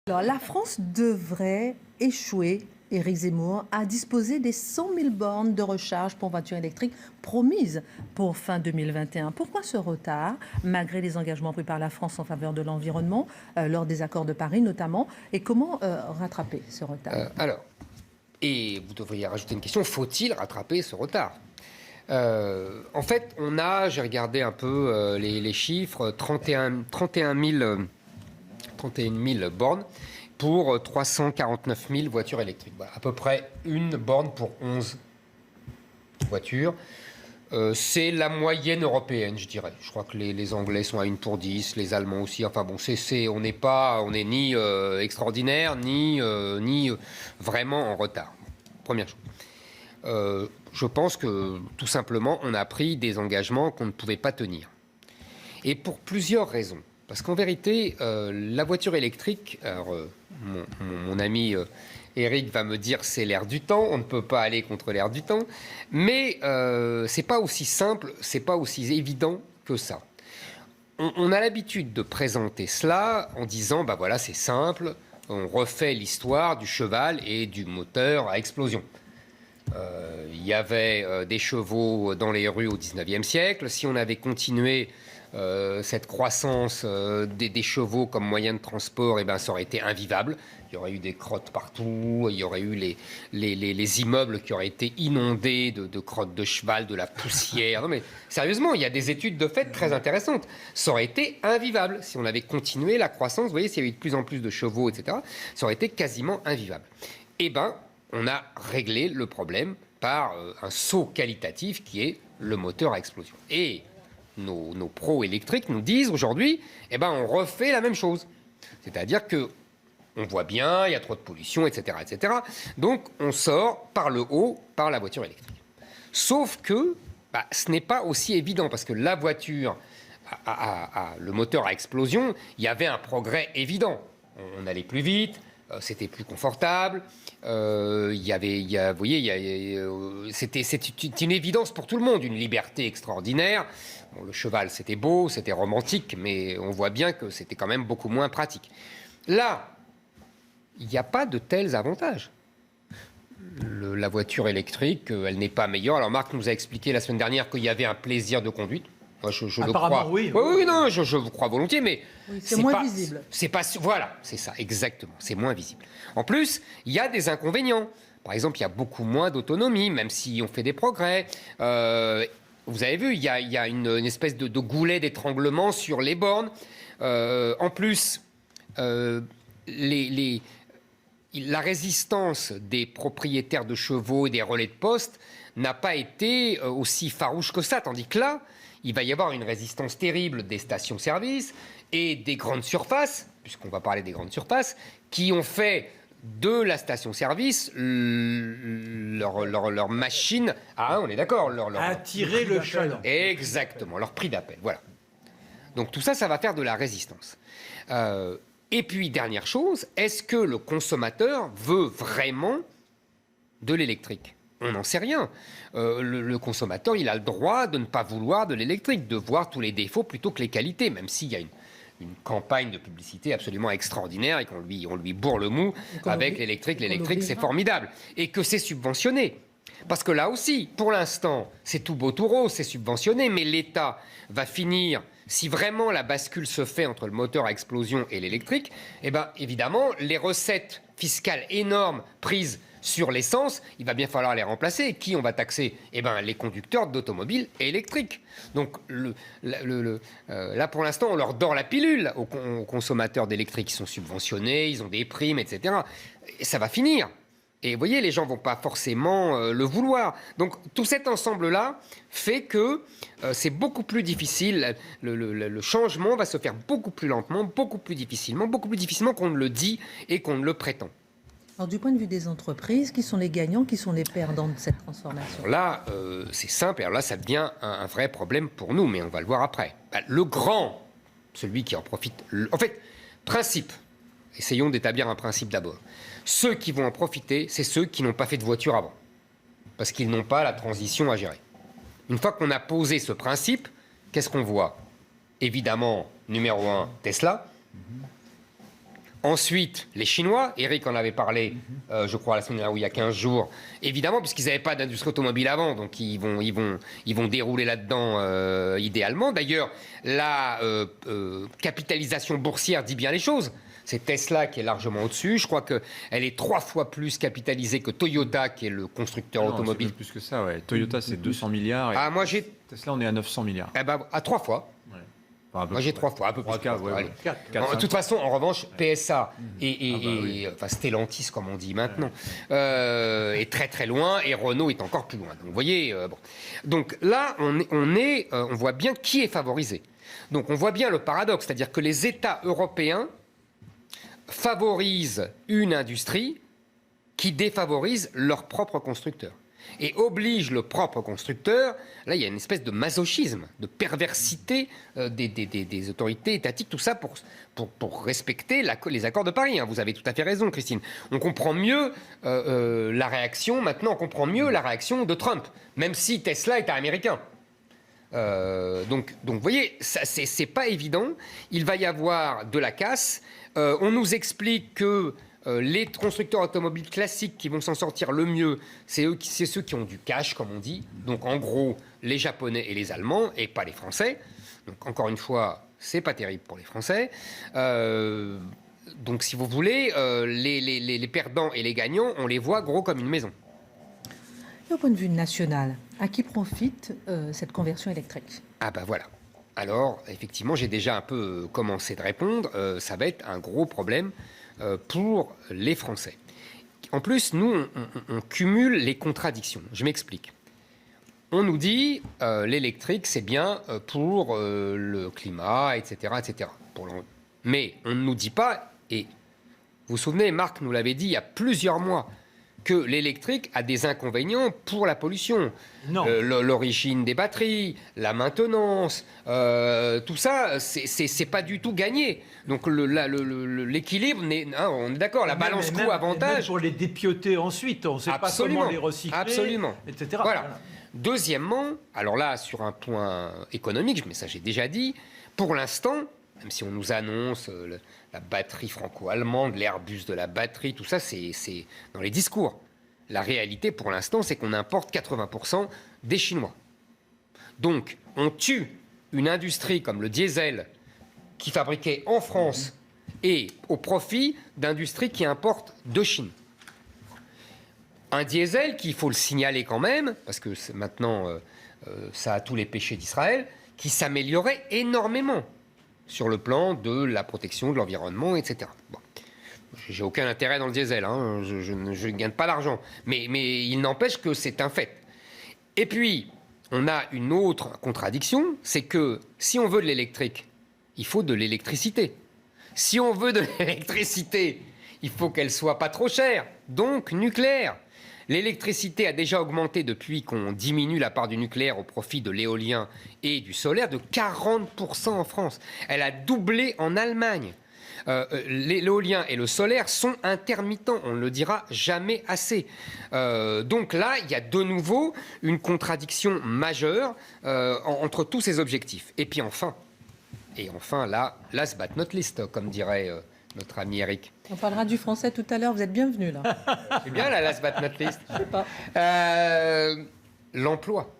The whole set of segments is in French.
Alors, la France devrait échouer, Éric Zemmour, à disposer des 100 000 bornes de recharge pour voitures électriques promises pour fin 2021. Pourquoi ce retard, malgré les engagements pris par la France en faveur de l'environnement, lors des accords de Paris notamment, et comment rattraper ce retard? Et vous devriez rajouter une question, faut-il rattraper ce retard? En fait, j'ai regardé un peu les chiffres, 31 000 bornes pour 349 000 voitures électriques. Voilà, à peu près une borne pour 11 voitures. C'est la moyenne européenne, je dirais. Je crois que les Anglais sont à 1 pour 10, les Allemands aussi. Enfin bon, on n'est ni extraordinaire, ni vraiment en retard. Première chose. Je pense que, tout simplement, on a pris des engagements qu'on ne pouvait pas tenir. Et pour plusieurs raisons. Parce qu'en vérité, la voiture électrique, alors, mon ami Éric va me dire c'est l'air du temps, on ne peut pas aller contre l'air du temps, mais c'est pas aussi simple, c'est pas aussi évident que ça. On a l'habitude de présenter cela en disant, bah voilà, c'est simple, on refait l'histoire du cheval et du moteur à explosion. Il y avait des chevaux dans les rues au XIXe siècle. Si on avait continué cette croissance des chevaux comme moyen de transport, ça aurait été invivable. Il y aurait eu des crottes partout, il y aurait eu les immeubles qui auraient été inondés de crottes de cheval, de la poussière. Non mais sérieusement, il y a des études de fait très intéressantes. Ça aurait été invivable si on avait continué la croissance. Vous voyez, s'il y avait eu de plus en plus de chevaux, etc., ça aurait été quasiment invivable. On a réglé le problème par un saut qualitatif qui est le moteur à explosion. Et nos pros électriques nous disent aujourd'hui, on refait la même chose. C'est-à-dire que on voit bien, il y a trop de pollution, etc., etc. Donc, on sort par le haut, par la voiture électrique. Sauf que ce n'est pas aussi évident, parce que la voiture, le moteur à explosion, il y avait un progrès évident. On allait plus vite, c'était plus confortable. C'était une évidence pour tout le monde, une liberté extraordinaire. Bon, le cheval, c'était beau, c'était romantique, mais on voit bien que c'était quand même beaucoup moins pratique. Là, il n'y a pas de tels avantages. La voiture électrique, elle n'est pas meilleure. Alors Marc nous a expliqué la semaine dernière qu'il y avait un plaisir de conduite. Moi, je le crois. Oui, non, je vous crois volontiers, mais oui, c'est moins visible. Voilà, c'est ça, exactement. C'est moins visible. En plus, il y a des inconvénients. Par exemple, il y a beaucoup moins d'autonomie, même si on fait des progrès. Vous avez vu, il y a une espèce de goulet d'étranglement sur les bornes. En plus, la résistance des propriétaires de chevaux et des relais de poste n'a pas été aussi farouche que ça. Tandis que là, il va y avoir une résistance terrible des stations-service et des grandes surfaces, puisqu'on va parler des grandes surfaces, qui ont fait de la station-service leur machine à, on est d'accord, attirer le chaland. Exactement, leur prix d'appel, voilà. Donc tout ça, ça va faire de la résistance. Et puis, dernière chose, est-ce que le consommateur veut vraiment de l'électrique ? On n'en sait rien. Le consommateur, il a le droit de ne pas vouloir de l'électrique, de voir tous les défauts plutôt que les qualités, même s'il y a une campagne de publicité absolument extraordinaire et qu'on lui bourre le mou avec l'électrique. L'électrique, c'est formidable. Et que c'est subventionné. Parce que là aussi, pour l'instant, c'est tout beau, tout rose, c'est subventionné, mais l'État va finir, si vraiment la bascule se fait entre le moteur à explosion et l'électrique, évidemment, les recettes fiscales énormes prises sur l'essence, il va bien falloir les remplacer. Et qui on va taxer ? Les conducteurs d'automobiles électriques. Donc là, pour l'instant, on leur dort la pilule aux consommateurs d'électrique. Ils sont subventionnés, ils ont des primes, etc. Et ça va finir. Et vous voyez, les gens ne vont pas forcément le vouloir. Donc tout cet ensemble-là fait que c'est beaucoup plus difficile. Le changement va se faire beaucoup plus lentement, beaucoup plus difficilement qu'on ne le dit et qu'on ne le prétend. Alors, du point de vue des entreprises, qui sont les gagnants, qui sont les perdants de cette transformation ? Alors là, c'est simple. Alors là, ça devient un vrai problème pour nous, mais on va le voir après. Le grand, celui qui en profite... En fait, principe. Essayons d'établir un principe d'abord. Ceux qui vont en profiter, c'est ceux qui n'ont pas fait de voiture avant. Parce qu'ils n'ont pas la transition à gérer. Une fois qu'on a posé ce principe, qu'est-ce qu'on voit ? Évidemment, numéro 1, Tesla. Ensuite, les Chinois, Eric en avait parlé, je crois, la semaine dernière, il y a 15 jours, évidemment, puisqu'ils n'avaient pas d'industrie automobile avant, donc ils vont dérouler là-dedans idéalement. D'ailleurs, la capitalisation boursière dit bien les choses. C'est Tesla qui est largement au-dessus. Je crois qu'elle est 3 fois plus capitalisée que Toyota, qui est le constructeur automobile. C'est plus que ça, ouais. Toyota, c'est 200 milliards. Ah, moi, j'ai... Tesla, on est à 900 milliards. Eh ben, à 3 fois. Enfin, Moi, j'ai 3 fois, un peu plus. De toute façon, en revanche, PSA enfin, Stellantis, comme on dit maintenant, est très très loin et Renault est encore plus loin. Donc, vous voyez, bon. Donc là, on voit bien qui est favorisé. Donc on voit bien le paradoxe, c'est-à-dire que les États européens favorisent une industrie qui défavorise leurs propres constructeurs. Et oblige le propre constructeur, là il y a une espèce de masochisme, de perversité des autorités étatiques, tout ça pour respecter les accords de Paris. Hein. Vous avez tout à fait raison, Christine. On comprend mieux la réaction, maintenant on comprend mieux la réaction de Trump, même si Tesla est américain. Donc vous voyez, c'est pas évident, il va y avoir de la casse. On nous explique que les constructeurs automobiles classiques qui vont s'en sortir le mieux, c'est ceux qui ont du cash, comme on dit. Donc, en gros, les Japonais et les Allemands, et pas les Français. Donc, encore une fois, c'est pas terrible pour les Français. Donc, si vous voulez, les perdants et les gagnants, on les voit gros comme une maison. Et au point de vue national, à qui profite cette conversion électrique? Ah ben voilà. Alors, effectivement, j'ai déjà un peu commencé de répondre. Ça va être un gros problème pour les Français. En plus, nous, on cumule les contradictions. Je m'explique. On nous dit l'électrique, c'est bien pour le climat, etc. etc. Mais on ne nous dit pas, et vous vous souvenez, Marc nous l'avait dit il y a plusieurs mois, que l'électrique a des inconvénients pour la pollution. L'origine des batteries, la maintenance, tout ça, c'est pas du tout gagné. Donc l'équilibre, on est d'accord, la balance coût-avantage... Même pour les dépioter ensuite, on ne sait pas comment les recycler, etc. Voilà. Deuxièmement, alors là, sur un point économique, mais ça j'ai déjà dit, pour l'instant, même si on nous annonce la batterie franco-allemande, l'Airbus de la batterie, tout ça, c'est dans les discours. La réalité, pour l'instant, c'est qu'on importe 80% des Chinois. Donc, on tue une industrie comme le diesel, qui fabriquait en France, et au profit d'industries qui importent de Chine. Un diesel qu'il faut le signaler quand même, parce que maintenant, ça a tous les péchés d'Israël, qui s'améliorait énormément sur le plan de la protection de l'environnement, etc. Bon. J'ai aucun intérêt dans le diesel, hein. Je ne gagne pas d'argent. Mais il n'empêche que c'est un fait. Et puis, on a une autre contradiction, c'est que si on veut de l'électrique, il faut de l'électricité. Si on veut de l'électricité, il faut qu'elle soit pas trop chère, donc nucléaire. L'électricité a déjà augmenté depuis qu'on diminue la part du nucléaire au profit de l'éolien et du solaire de 40% en France. Elle a doublé en Allemagne. L'éolien et le solaire sont intermittents, on ne le dira jamais assez. Donc là, il y a de nouveau une contradiction majeure entre tous ces objectifs. Et puis enfin, là, last but not least, comme dirait notre ami Eric. On parlera du français tout à l'heure, vous êtes bienvenus là. C'est bien la last but not least. Je sais pas. L'emploi.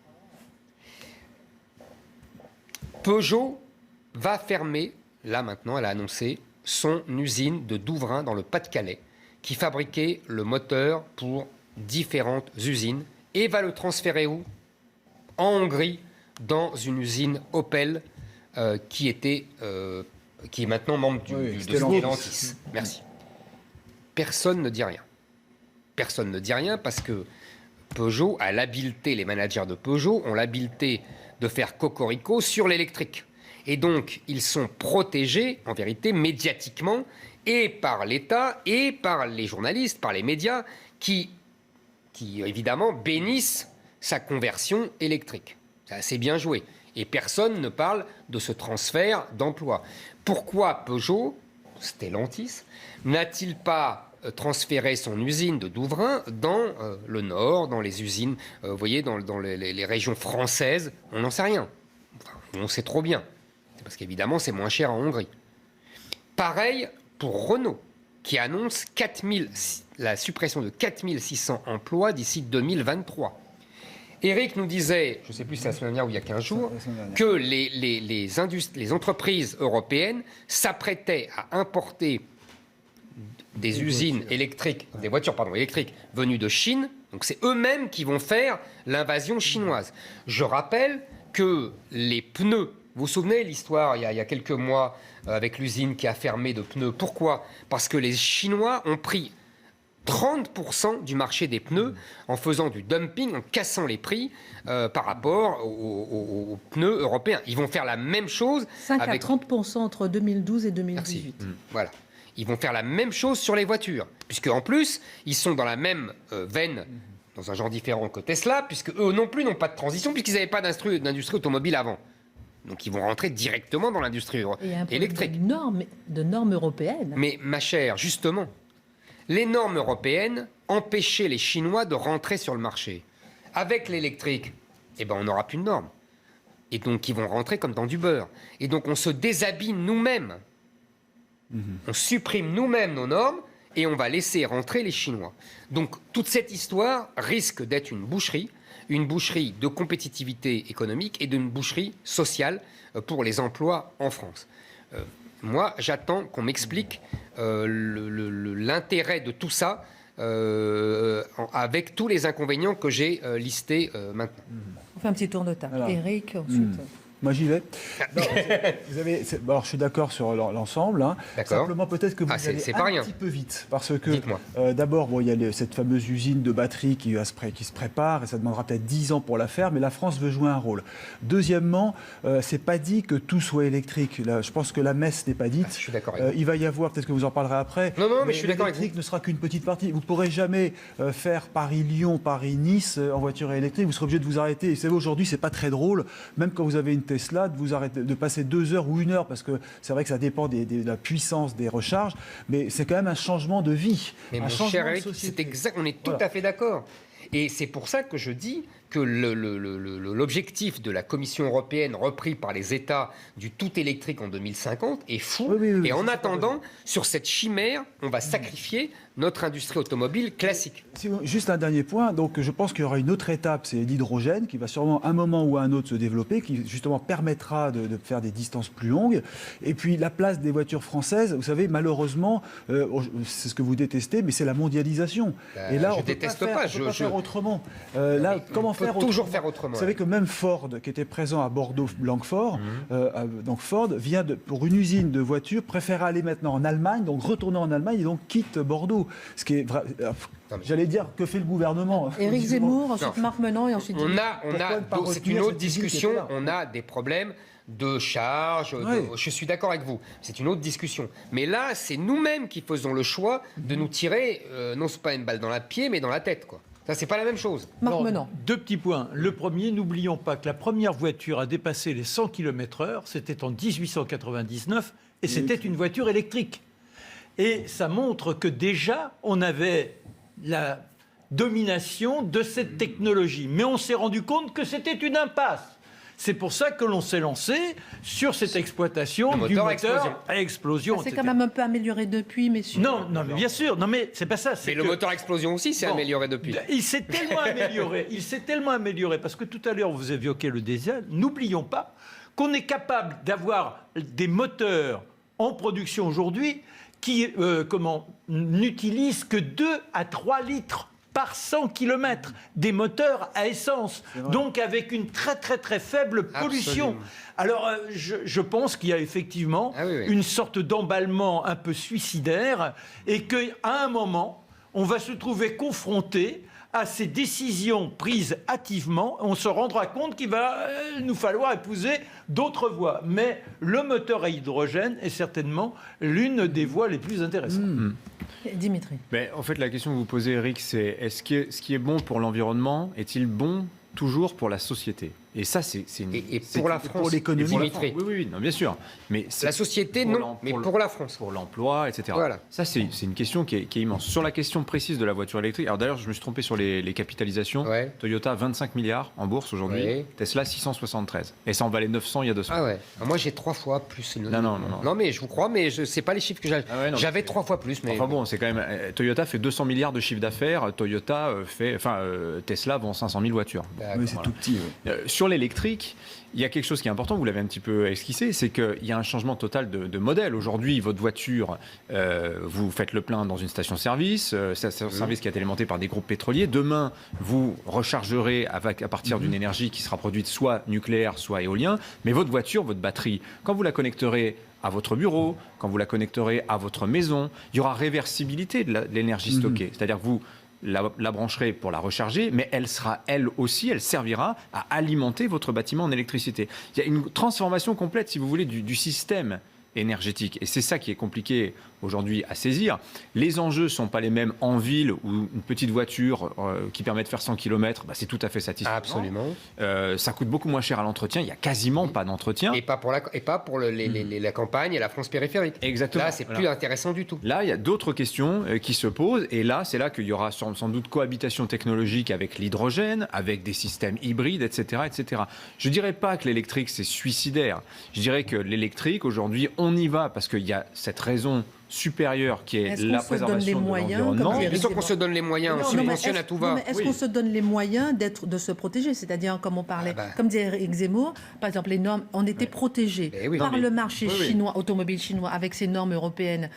Peugeot va fermer, là maintenant, elle a annoncé, son usine de Douvrin dans le Pas-de-Calais, qui fabriquait le moteur pour différentes usines, et va le transférer où? En Hongrie, dans une usine Opel qui est maintenant membre de Stellantis. Merci. Personne ne dit rien. Personne ne dit rien parce que Peugeot a l'habileté, les managers de Peugeot ont l'habileté de faire cocorico sur l'électrique. Et donc, ils sont protégés, en vérité, médiatiquement, et par l'État, et par les journalistes, par les médias, qui évidemment, bénissent sa conversion électrique. C'est assez bien joué. Et personne ne parle de ce transfert d'emploi. Pourquoi Peugeot, Stellantis, n'a-t-il pas transféré son usine de Douvrin dans le Nord, dans les usines, vous voyez, dans les régions françaises? On n'en sait rien. Enfin, on sait trop bien. C'est parce qu'évidemment, c'est moins cher en Hongrie. Pareil pour Renault. qui annonce la suppression de 4600 emplois d'ici 2023. Eric nous disait, je ne sais plus si c'est la semaine dernière ou il y a 15 jours, que les entreprises européennes s'apprêtaient à importer des usines électriques, des voitures électriques venues de Chine. Donc c'est eux-mêmes qui vont faire l'invasion chinoise. Je rappelle que les pneus, vous vous souvenez l'histoire il y a quelques mois avec l'usine qui a fermé de pneus. Pourquoi ? Parce que les Chinois ont pris 30% du marché des pneus en faisant du dumping, en cassant les prix par rapport aux pneus européens. Ils vont faire la même chose. 5 à 30% entre 2012 et 2018. Voilà. Ils vont faire la même chose sur les voitures. Puisque en plus, ils sont dans la même veine, dans un genre différent que Tesla, puisque eux non plus n'ont pas de transition, puisqu'ils n'avaient pas d'industrie automobile avant. Donc ils vont rentrer directement dans l'industrie électrique. De normes européennes. Mais ma chère, justement, les normes européennes empêchaient les Chinois de rentrer sur le marché. Avec l'électrique, on n'aura plus de normes. Et donc ils vont rentrer comme dans du beurre. Et donc on se déshabille nous-mêmes. On supprime nous-mêmes nos normes et on va laisser rentrer les Chinois. Donc toute cette histoire risque d'être une boucherie de compétitivité économique et d'une boucherie sociale pour les emplois en France. Moi, j'attends qu'on m'explique l'intérêt de tout ça avec tous les inconvénients que j'ai listés maintenant. On fait un petit tour de table. Alors, Eric, ensuite... Moi, j'y vais. Non, alors, je suis d'accord sur l'ensemble. Hein. Simplement, peut-être que vous allez un petit peu vite. Parce que, d'abord, il y a cette fameuse usine de batterie qui se prépare, et ça demandera peut-être 10 ans pour la faire, mais la France veut jouer un rôle. Deuxièmement, c'est pas dit que tout soit électrique. Là, je pense que la messe n'est pas dite. Je suis d'accord avec vous. Il va y avoir, peut-être que vous en parlerez après. Non, mais je suis d'accord avec vous. L'électrique ne sera qu'une petite partie. Vous ne pourrez jamais faire Paris-Lyon, Paris-Nice en voiture électrique. Vous serez obligé de vous arrêter. Et vous savez, aujourd'hui, c'est pas très drôle, même quand vous avez une Tesla, de passer 2 heures ou 1 heure, parce que c'est vrai que ça dépend de la puissance des recharges, mais c'est quand même un changement de vie. Mais mon cher Eric, c'est exact, on est tout à fait d'accord. Et c'est pour ça que je dis que l'objectif de la Commission européenne repris par les États du tout électrique en 2050 est fou. Et en attendant, sur cette chimère, on va sacrifier notre industrie automobile classique. Juste un dernier point, donc je pense qu'il y aura une autre étape, c'est l'hydrogène, qui va sûrement à un moment ou à un autre se développer, qui justement permettra de faire des distances plus longues. Et puis la place des voitures françaises, vous savez, malheureusement, c'est ce que vous détestez, mais c'est la mondialisation. Et là, on ne déteste pas. Je peux faire autrement. Là, comment faire autrement ? Toujours faire autrement. Vous savez que même Ford, qui était présent à Bordeaux-Blanquefort, donc Ford vient pour une usine de voitures, préfère aller maintenant en Allemagne, donc retourner en Allemagne et donc quitte Bordeaux. Ce qui est j'allais dire, que fait le gouvernement ? Éric Zemmour, ensuite Marc Menon et ensuite... C'est une autre discussion. On a des problèmes de charge. Je suis d'accord avec vous. C'est une autre discussion. Mais là, c'est nous-mêmes qui faisons le choix de nous tirer, non c'est pas une balle dans la pied, mais dans la tête, quoi. Ça, c'est pas la même chose. Marc Menon. 2 petits points. Le premier, n'oublions pas que la première voiture à dépasser les 100 km/h, c'était en 1899, et c'était une voiture électrique. Et ça montre que déjà, on avait la domination de cette technologie. Mais on s'est rendu compte que c'était une impasse. C'est pour ça que l'on s'est lancé sur cette exploitation du moteur à explosion. Ça s'est quand même un peu amélioré depuis, messieurs. Non, mais bien sûr. Non, mais c'est pas ça. Mais le moteur à explosion aussi s'est amélioré depuis. Il s'est tellement amélioré. Parce que tout à l'heure, vous évoquiez le diesel. N'oublions pas qu'on est capable d'avoir des moteurs en production aujourd'hui qui n'utilisent que 2 à 3 litres par 100 km, des moteurs à essence, donc avec une très très très faible pollution. Absolument. Alors je pense qu'il y a effectivement une sorte d'emballement un peu suicidaire et qu'à un moment, on va se trouver confronté à ces décisions prises hâtivement, on se rendra compte qu'il va nous falloir épouser d'autres voies. Mais le moteur à hydrogène est certainement l'une des voies les plus intéressantes. Dimitri. Mais en fait, la question que vous posez, Eric, c'est ce qui est bon pour l'environnement est-il bon toujours pour la société ? Et ça, c'est une... Et pour la France, pour l'économie. Oui, non, bien sûr. Mais la société, non, mais pour la France. Pour l'emploi, etc. Voilà. Ça, c'est une question qui est immense. Sur la question précise de la voiture électrique, alors d'ailleurs, je me suis trompé sur les capitalisations. Ouais. Toyota, 25 milliards en bourse aujourd'hui. Ouais. Tesla, 673. Et ça en valait 900 il y a 2 semaines. Ah ouais. Moi, j'ai 3 fois plus. Non. Non, mais je vous crois, mais ce n'est pas les chiffres que j'avais. Ah ouais, j'avais 3 fois plus. Mais... Enfin bon, c'est quand même... Toyota fait 200 milliards de chiffre d'affaires. Tesla vend 500 000 voitures. Oui, c'est tout petit. Oui. Sur l'électrique, il y a quelque chose qui est important, vous l'avez un petit peu esquissé, c'est qu'il y a un changement total de modèle. Aujourd'hui, votre voiture, vous faites le plein dans une station-service, station-service qui est alimentée par des groupes pétroliers. Demain, vous rechargerez à partir d'une énergie qui sera produite soit nucléaire, soit éolien. Mais votre voiture, votre batterie, quand vous la connecterez à votre bureau, quand vous la connecterez à votre maison, il y aura réversibilité de l'énergie stockée. C'est-à-dire que vous la brancherez pour la recharger, mais elle servira à alimenter votre bâtiment en électricité. Il y a une transformation complète, si vous voulez, du système énergétique. Et c'est ça qui est compliqué aujourd'hui à saisir. Les enjeux ne sont pas les mêmes en ville où une petite voiture qui permet de faire 100 km, c'est tout à fait satisfaisant. Absolument. Ça coûte beaucoup moins cher à l'entretien. Il n'y a quasiment pas d'entretien. Et pas pour la campagne et la France périphérique. Exactement. Là, c'est plus intéressant du tout. Là, il y a d'autres questions qui se posent. Et là, c'est là qu'il y aura sans doute cohabitation technologique avec l'hydrogène, avec des systèmes hybrides, etc. etc. Je ne dirais pas que l'électrique, c'est suicidaire. Je dirais que l'électrique, aujourd'hui, on y va parce qu'il y a cette raison supérieure qui est la préservation de l'environnement. Bien sûr qu'on se donne les moyens, on subventionne à tout va. Est-ce qu'on se donne les moyens de se protéger? C'est-à-dire, comme on parlait, comme disait Éric Zemmour, par exemple, les normes, on était protégés par le marché chinois, automobile chinois, avec ces normes européennes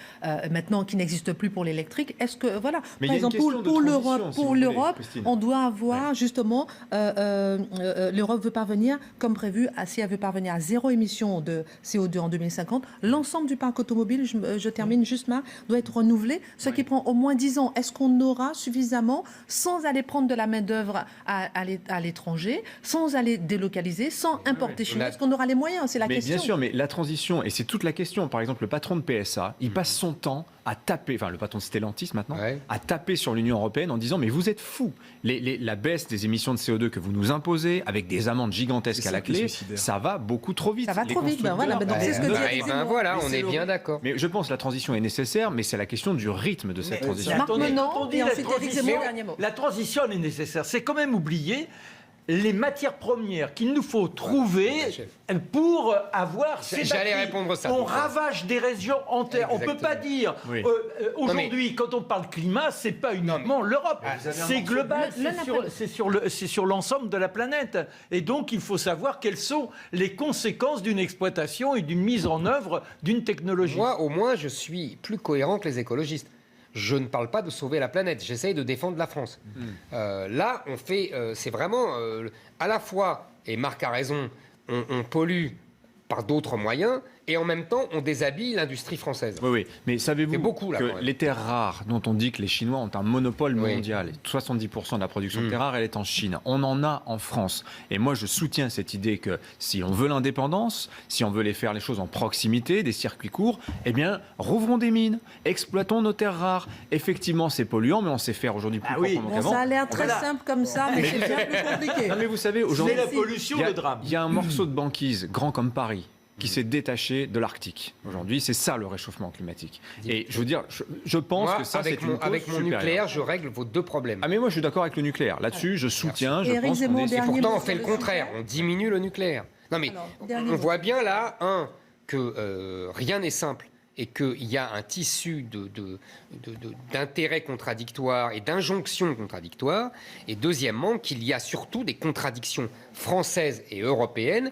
maintenant qui n'existent plus pour l'électrique. Est-ce que, voilà, mais par exemple, pour l'Europe, on doit avoir justement, l'Europe veut parvenir, comme prévu, si elle veut parvenir à 0 émission de CO2 en 2050, l'ensemble du parc automobile, je termine juste, Marc, doit être renouvelé, ce qui prend au moins 10 ans. Est-ce qu'on aura suffisamment, sans aller prendre de la main-d'œuvre à l'étranger, sans aller délocaliser, sans importer chez nous? Est-ce qu'on aura les moyens? C'est la question. Bien sûr, mais la transition, et c'est toute la question. Par exemple, le patron de PSA, il passe son temps à taper, enfin le patron de Stellantis maintenant, à taper sur l'Union européenne en disant mais vous êtes fous. La baisse des émissions de CO2 que vous nous imposez, avec des amendes gigantesques à la clé, ça va beaucoup trop vite. Ça va trop vite, c'est ce que dit. Voilà, on est bien d'accord. Mais je pense que la transition est nécessaire, mais c'est la question du rythme de cette transition. La transition est nécessaire. C'est quand même oublier les matières premières qu'il nous faut trouver pour avoir ces J'allais répondre ça. On ravage des régions entières. On ne peut pas dire aujourd'hui, quand on parle climat, c'est pas uniquement l'Europe. C'est global, c'est sur l'ensemble de la planète. Et donc, il faut savoir quelles sont les conséquences d'une exploitation et d'une mise en œuvre d'une technologie. Moi, au moins, je suis plus cohérent que les écologistes. Je ne parle pas de sauver la planète, j'essaye de défendre la France. Là, on fait, c'est vraiment à la fois, et Marc a raison, on pollue par d'autres moyens, et en même temps, on déshabille l'industrie française. Oui, mais savez-vous que les terres rares, dont on dit que les Chinois ont un monopole mondial, 70% de la production de terres rares, elle est en Chine. On en a en France. Et moi, je soutiens cette idée que si on veut l'indépendance, si on veut faire les choses en proximité, des circuits courts, eh bien, rouvrons des mines, exploitons nos terres rares. Effectivement, c'est polluant, mais on sait faire aujourd'hui plus proprement qu'avant. Ça a l'air très simple comme ça, mais c'est bien plus compliqué. Non, mais vous savez, aujourd'hui, c'est la pollution, le drame. Il y a un morceau de banquise grand comme Paris qui s'est détaché de l'Arctique. Aujourd'hui, c'est ça le réchauffement climatique. Et je veux dire, je pense que ça, c'est une cause avec mon nucléaire, je règle vos deux problèmes. Ah mais moi, je suis d'accord avec le nucléaire. Là-dessus, je soutiens. Je pense qu'on est... Et pourtant, on fait le contraire. On diminue le nucléaire. Non mais on voit bien là, que rien n'est simple. Et qu'il y a un tissu d'intérêts contradictoires et d'injonctions contradictoires. Et deuxièmement, qu'il y a surtout des contradictions françaises et européennes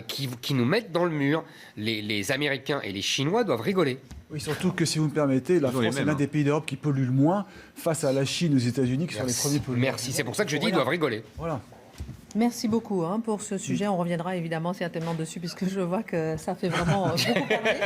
qui nous mettent dans le mur. Les Américains et les Chinois doivent rigoler. Oui, surtout que si vous me permettez, la France est l'un des pays d'Europe qui pollue le moins face à la Chine, aux États-Unis, qui sont les premiers pollueurs. Merci, c'est pour ça que je dis qu'ils doivent rigoler. Voilà. Merci beaucoup pour ce sujet. On reviendra évidemment certainement dessus puisque je vois que ça fait vraiment beaucoup parler.